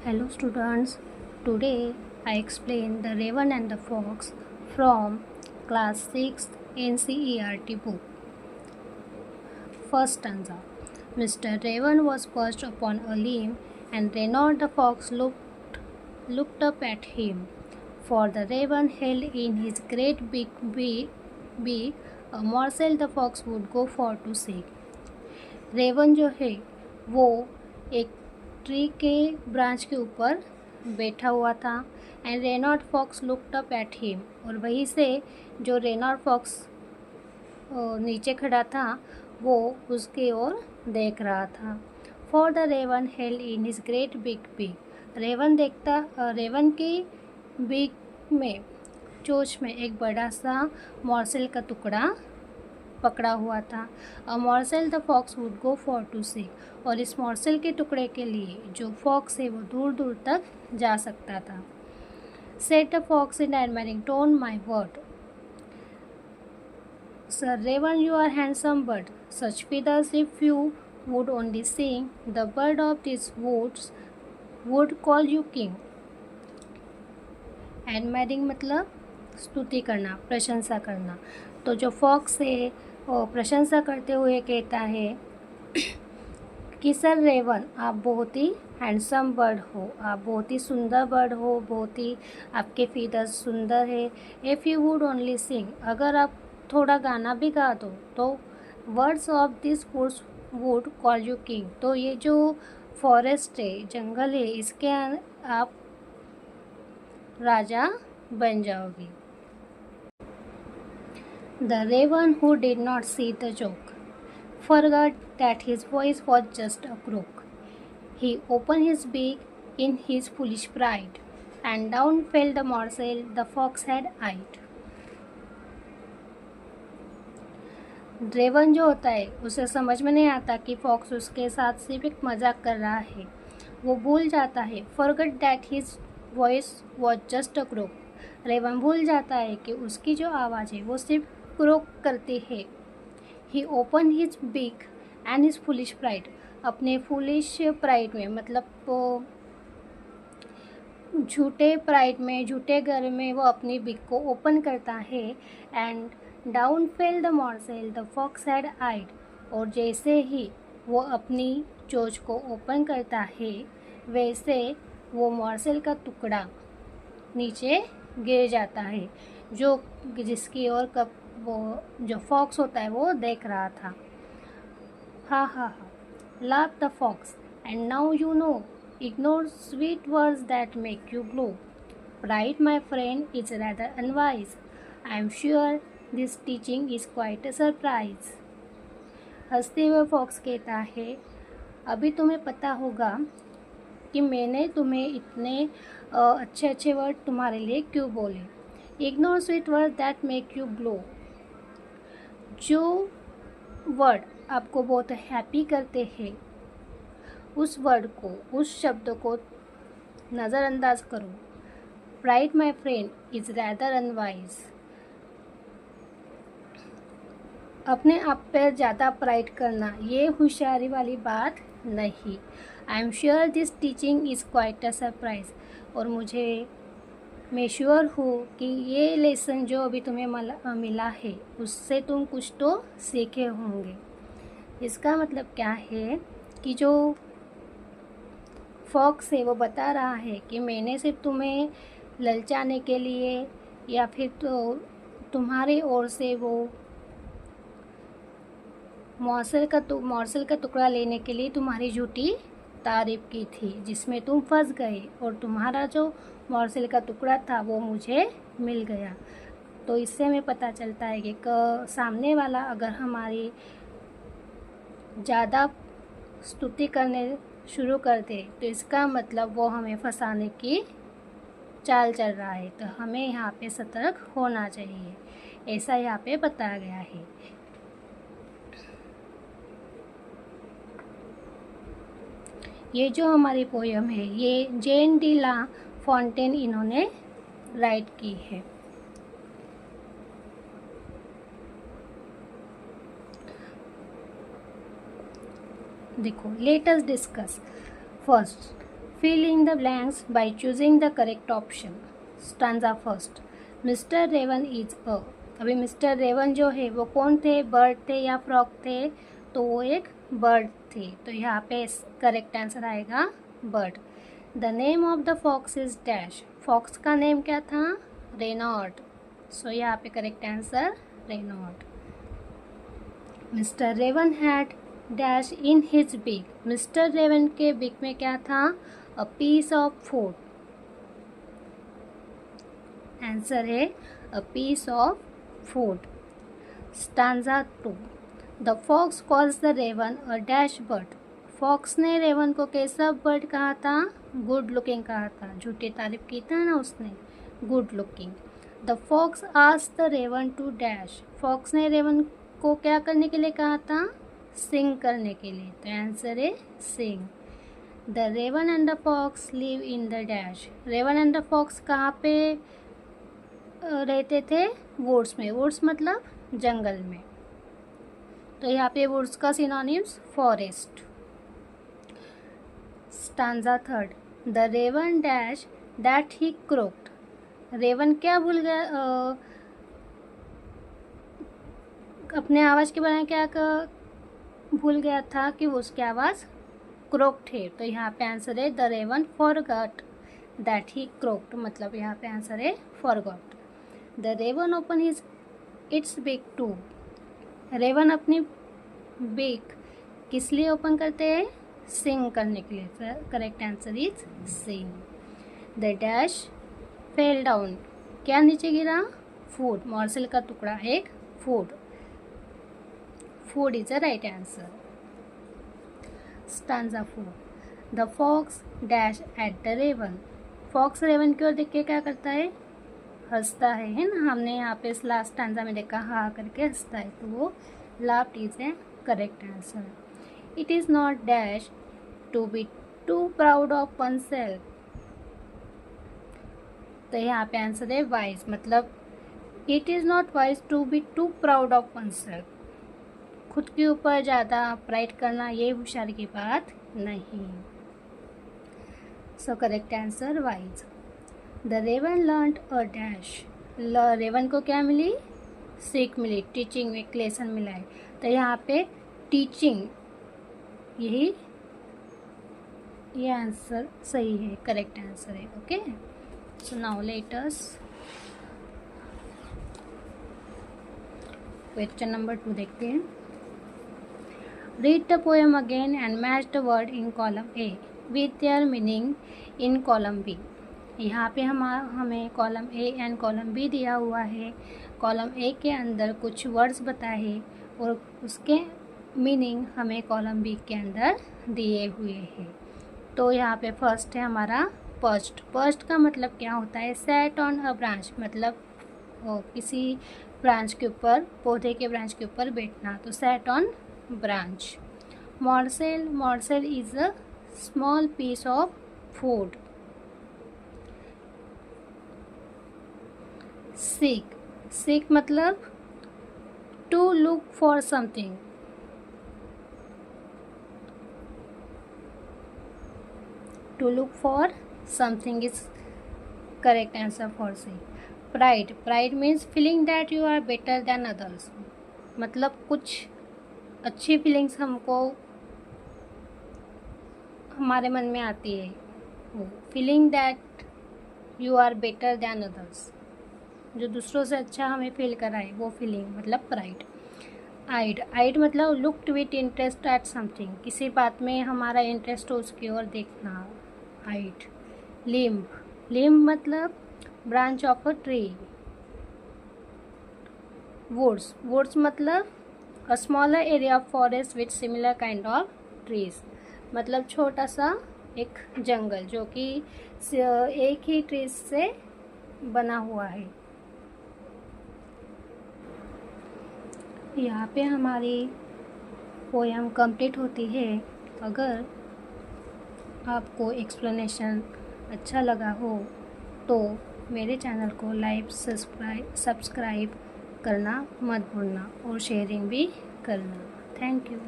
Hello students, today I explain The Raven and the Fox from class 6 NCERT book. First stanza. Mr. Raven was perched upon a limb and Reynard the Fox looked up at him. For the Raven held in his great beak a morsel the fox would go for to seek. Raven जो है वो एक tree के branch के ऊपर बैठा हुआ था and Reynold fox looked up at him, और वहीं से जो रेनॉल्ड फॉक्स नीचे खड़ा था वो उसकी ओर देख रहा था. For the raven held in his great big big, raven की बिग में चोंच में एक बड़ा सा मॉर्सेल का टुकड़ा पकड़ा हुआ था. A morsel the fox would go far to see, और इस मॉर्सेल के टुकड़े के लिए जो फॉक्स है वो दूर दूर तक जा सकता था. Said the fox in admiring tone my word, sir raven you are handsome bird, such feathers if you would only sing, the bird of these woods would call you king. Admiring मतलब स्तुति करना, प्रशंसा करना. तो जो fox है वो प्रशंसा करते हुए कहता है कि सर रेवन आप बहुत ही हैंडसम बर्ड हो, आप बहुत ही सुंदर बर्ड हो, बहुत ही आपके फीदर्स सुंदर है. If you would only sing, अगर आप थोड़ा गाना भी गा दो तो birds of this woods would call you king, तो ये जो फॉरेस्ट है, जंगल है, इसके आप राजा बन जाओगे. The raven, who did not see the joke, forgot that his voice was just a croak. He opened his beak in his foolish pride, and down fell the morsel the fox had eyed. Raven जो होता है उसे समझ में नहीं आता कि fox उसके साथ सिर्फ एक मजाक कर रहा है. वो भूल जाता है. Forget that his voice was just a croak, raven भूल जाता है कि उसकी जो आवाज़ है वो सिर्फ क्रोक करती है. He open his beak and his foolish pride, अपने फुलिश प्राइड में मतलब झूठे प्राइड में, झूठे घर में वो अपनी बिग को ओपन करता है. And down fell the morsel the fox had eyed, और जैसे ही वो अपनी चोंच को ओपन करता है वैसे वो मॉर्सेल का टुकड़ा नीचे गिर जाता है, जो जिसकी ओर कब वो जो फॉक्स होता है वो देख रहा था. हा हा हा, laughed the fox, and now you know, ignore sweet words that make you glow. Pride, my friend, is rather unwise. I am sure this teaching is quite a surprise. हंसते हुए फॉक्स कहता है, अभी तुम्हें पता होगा कि मैंने तुम्हें इतने अच्छे अच्छे वर्ड तुम्हारे लिए क्यों बोले. Ignore sweet word that make you glow, जो वर्ड आपको बहुत हैप्पी करते हैं उस वर्ड को, उस शब्द को नज़रअंदाज करो. Pride my friend is rather unwise, अपने आप पर ज़्यादा प्राइड करना ये होशियारी वाली बात नहीं. I am sure this teaching is quite a surprise, और मैं श्योर हूँ कि ये लेसन जो अभी तुम्हें मिला है उससे तुम कुछ तो सीखे होंगे. इसका मतलब क्या है कि जो फॉक्स है वो बता रहा है कि मैंने सिर्फ तुम्हें ललचाने के लिए या फिर तो तुम्हारी ओर से वो मॉर्सेल का टुकड़ा लेने के लिए तुम्हारी झूठी तारीफ की थी, जिसमें तुम फंस गए, और तुम्हारा जो मॉर्सेल का टुकड़ा था वो मुझे मिल गया. तो इससे हमें पता चलता है कि सामने वाला अगर हमारी ज़्यादा स्तुति करने शुरू कर दे तो इसका मतलब वो हमें फंसाने की चाल चल रहा है. तो हमें यहाँ पे सतर्क होना चाहिए, ऐसा यहाँ पे बताया गया है. ये जो हमारी पोयम है ये जेन डी ला फॉन्टेन इन्होंने राइट की है. देखो, let us discuss first Fill in the blanks by choosing the correct option. Stanza first. Mr. Raven is a. अभी मिस्टर रेवन जो है वो कौन थे, बर्ड थे या फ्रॉग थे? तो वो एक बर्ड थे, तो यहाँ पे करेक्ट आंसर आएगा bird. The name of the fox is dash. Fox का नेम क्या था? रेनॉल्ड. सो यहाँ पे correct answer Reynold. Mister Raven had dash in his beak. Mister Raven के बिग में क्या था? A piece of food. Answer है a piece of food. Stanza 2. The fox calls the raven a dash bird. Fox ने raven को कैसा bird कहा था? गुड लुकिंग कहा था. झूठी तारीफ की था ना उसने, good looking. The fox asked the raven to dash. Fox ने रेवन को क्या करने के लिए कहा था? सिंग करने के लिए. तो आंसर है sing. The raven and the fox live in the dash. Raven and the fox कहाँ पे रहते थे? वुड्स में. वुड्स मतलब जंगल में. तो यहाँ पे वुड्स का synonyms forest. Stanza 3. The raven dash that he croaked. Raven क्या भूल गया? अपने आवाज़ के बारे में क्या भूल गया था कि वो उसकी आवाज़ क्रोक्ड है. तो यहाँ पे आंसर है the raven forgot that he croaked. मतलब यहाँ पे आंसर है forgot. The raven open his its beak to. Raven अपनी बिग किस लिए ओपन करते हैं? सिंग करने के लिए. Sir correct answer is sing. The dash fell down. क्या नीचे गिरा? फूड. मॉर्सेल का टुकड़ा एक food. Food is a right answer. Stanza 4. The fox dash at the raven. Fox raven की ओर देख के क्या करता है? हंसता है ना. हमने यहाँ पे इस लास्ट स्टांजा में देखा हा करके हंसता है, तो वो laughed is a correct answer. It is not dash to be too proud of oneself. तो यहाँ पे आंसर है वाइज. मतलब it is not wise to be too proud of oneself. खुद के ऊपर ज़्यादा प्राइड करना ये होशियारी की बात नहीं. So correct answer wise. The raven learned a dash. Raven को क्या मिली? सीख मिली. टीचिंग, एक लेसन मिला है. तो यहाँ पे टीचिंग, यही ये आंसर सही है, करेक्ट आंसर है. Okay, so now let us question number 2 देखते हैं. Read the poem again and match the word in column A with their meaning in column B. यहाँ पे हमें column A and column B दिया हुआ है. Column A के अंदर कुछ वर्ड्स बताए और उसके मीनिंग हमें कॉलम B के अंदर दिए हुए हैं. तो यहाँ पे फर्स्ट है हमारा पर्च्ड. पर्च्ड का मतलब क्या होता है? Sat on a branch. मतलब किसी ब्रांच के ऊपर, पौधे के ब्रांच के ऊपर बैठना. तो sat on branch. Morsel. Morsel is a small piece of food. Seek. Seek मतलब to look for something. To look for something is correct answer for seek. Pride. Pride means feeling that you are better than others. मतलब कुछ अच्छी feelings हमको हमारे मन में आती है. वो feeling that you are better than others, जो दूसरों से अच्छा हमें फील कराए, वो फीलिंग मतलब प्राइड. आइड. आइड मतलब looked with interest at something. किसी बात में हमारा इंटरेस्ट हो उसकी ओर देखना. आइड. लिम्ब. लिम्ब मतलब branch of a tree. Woods. Woods मतलब a smaller area of forest with similar kind of trees. मतलब छोटा सा एक जंगल जो कि एक ही ट्रीज से बना हुआ है. यहाँ पे हमारी पोयम कंप्लीट होती है. अगर आपको एक्सप्लेनेशन अच्छा लगा हो तो मेरे चैनल को लाइक सब्सक्राइब करना मत भूलना और शेयरिंग भी करना. Thank you.